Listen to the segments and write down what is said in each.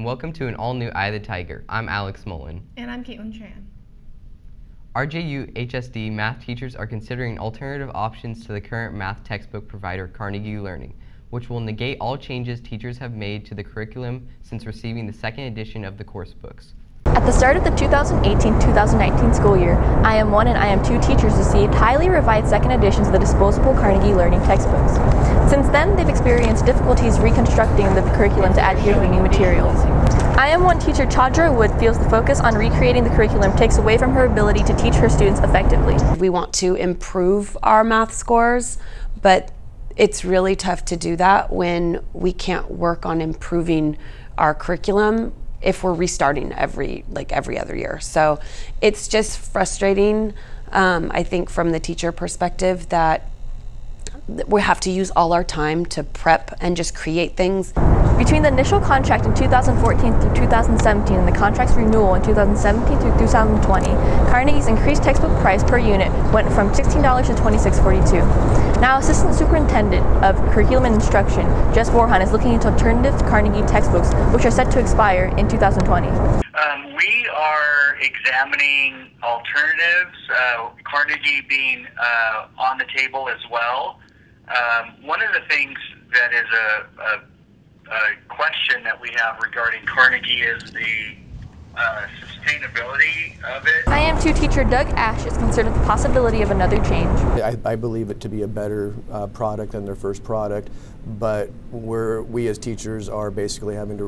welcome to an all-new Eye of the Tiger. I'm Alex Mullen. And I'm Caitlin Tran. RJUHSD math teachers are considering alternative options to the current math textbook provider, Carnegie Learning, which will negate all changes teachers have made to the curriculum since receiving the second edition of the course books. At the start of the 2018-2019 school year, IM1 and IM2 teachers received highly revised second editions of the disposable Carnegie Learning textbooks. Since then, they've experienced difficulties reconstructing the curriculum to adhere to the new materials. IM1 teacher Chadra Wood feels the focus on recreating the curriculum takes away from her ability to teach her students effectively. We want to improve our math scores, but it's really tough to do that when we can't work on improving our curriculum if we're restarting every other year. So it's just frustrating, I think, from the teacher perspective that we have to use all our time to prep and just create things. Between the initial contract in 2014 through 2017 and the contract's renewal in 2017 through 2020, Carnegie's increased textbook price per unit went from $16 to $26.42. Now, Assistant Superintendent of Curriculum and Instruction, Jess Borhan, is looking into alternative Carnegie textbooks, which are set to expire in 2020. We are examining alternatives, Carnegie being on the table as well. One of the things that is a question that we have regarding Carnegie is the sustainability of it. IM2 teacher Doug Ash is concerned with the possibility of another change. I believe it to be a better product than their first product, but we as teachers are basically having to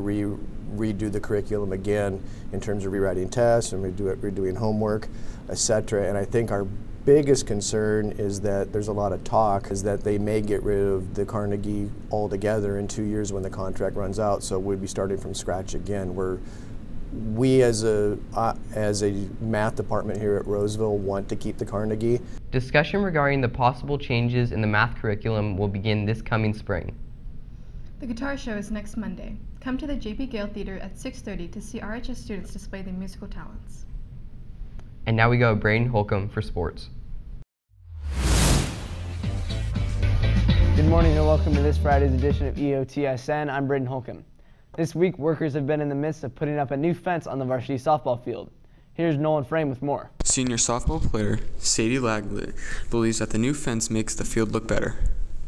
redo the curriculum again in terms of rewriting tests and redoing homework, etc. And I think our biggest concern is that there's a lot of talk is that they may get rid of the Carnegie altogether in 2 years when the contract runs out, so we'd be starting from scratch again. We as a math department here at Roseville want to keep the Carnegie. Discussion regarding the possible changes in the math curriculum will begin this coming spring. The guitar show is next Monday. Come to the J.B. Gale Theater at 6:30 to see RHS students display their musical talents. And now we go to Braden Holcomb for sports. Good morning and welcome to this Friday's edition of EOTSN. I'm Braden Holcomb. This week, workers have been in the midst of putting up a new fence on the varsity softball field. Here's Nolan Frame with more. Senior softball player Sadie Laglet believes that the new fence makes the field look better.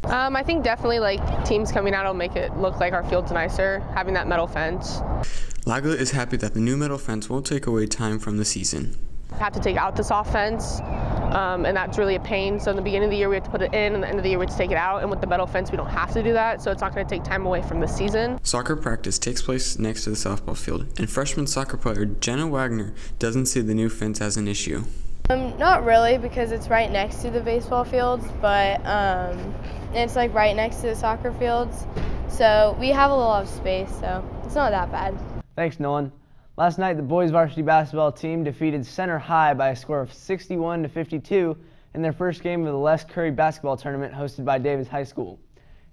I think definitely teams coming out will make it look like our field's nicer, having that metal fence. Laglet is happy that the new metal fence won't take away time from the season. Have to take out the soft fence, and that's really a pain. So in the beginning of the year we have to put it in, and at the end of the year we have to take it out. And with the metal fence we don't have to do that, so it's not going to take time away from the season. Soccer practice takes place next to the softball field, and freshman soccer player Jenna Wagner doesn't see the new fence as an issue. Not really, because it's right next to the baseball fields, but it's right next to the soccer fields, so we have a lot of space, so it's not that bad. Thanks, Nolan. Last night, the boys varsity basketball team defeated Center High by a score of 61-52 in their first game of the Les Curry basketball tournament hosted by Davis High School.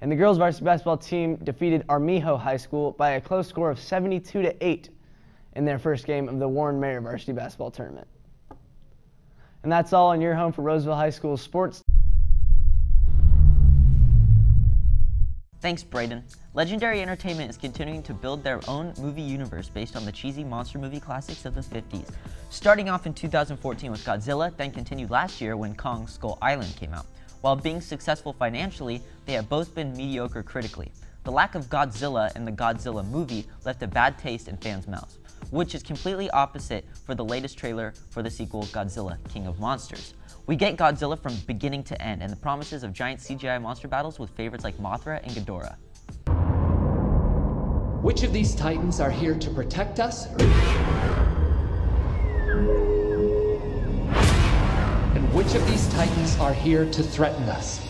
And the girls varsity basketball team defeated Armijo High School by a close score of 72-8 in their first game of the Warren Mayer varsity basketball tournament. And that's all on your home for Roseville High School sports. Thanks, Braden. Legendary Entertainment is continuing to build their own movie universe based on the cheesy monster movie classics of the 50s. Starting off in 2014 with Godzilla, then continued last year when Kong Skull Island came out. While being successful financially, they have both been mediocre critically. The lack of Godzilla in the Godzilla movie left a bad taste in fans' mouths, which is completely opposite for the latest trailer for the sequel Godzilla King of Monsters. We get Godzilla from beginning to end and the promises of giant CGI monster battles with favorites like Mothra and Ghidorah. Which of these titans are here to protect us? And which of these titans are here to threaten us?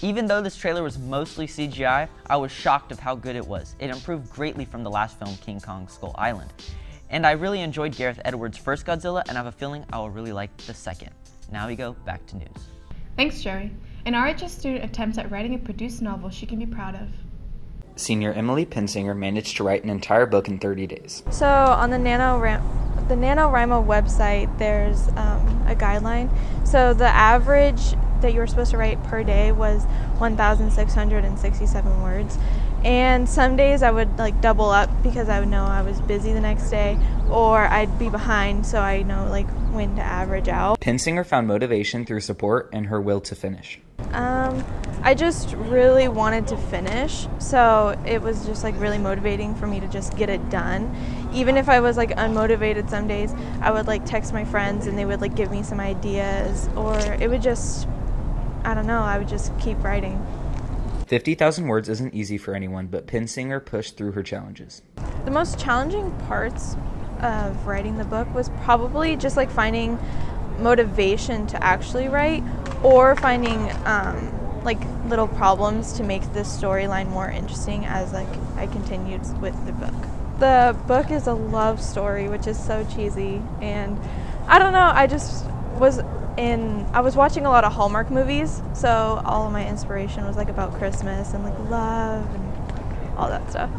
Even though this trailer was mostly CGI, I was shocked of how good it was. It improved greatly from the last film, King Kong Skull Island. And I really enjoyed Gareth Edwards' first Godzilla, and I have a feeling I will really like the second. Now we go back to news. Thanks, Jerry. An RHS student attempts at writing a produced novel she can be proud of. Senior Emily Pensinger managed to write an entire book in 30 days. So on the NaNoWriMo the NaNoWriMo website, there's a guideline. So the average that you were supposed to write per day was 1,667 words. And some days I would like double up because I would know I was busy the next day, or I'd be behind, so I know like when to average out. Pinsinger found motivation through support and her will to finish. I just really wanted to finish, so it was just like really motivating for me to just get it done. Even if I was like unmotivated some days, I would like text my friends and they would like give me some ideas, or it would just, I don't know, I would just keep writing. 50,000 words isn't easy for anyone, but Pinsinger pushed through her challenges. The most challenging parts of writing the book was probably just like finding motivation to actually write, or finding like little problems to make the storyline more interesting as like I continued with the book. The book is a love story, which is so cheesy, and I don't know, I was watching a lot of Hallmark movies, so all of my inspiration was like about Christmas and like love and all that stuff.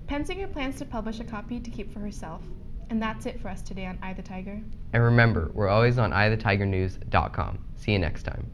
Pinsinger plans to publish a copy to keep for herself. And that's it for us today on I the Tiger. And remember, we're always on iTheTigerNews.com. See you next time.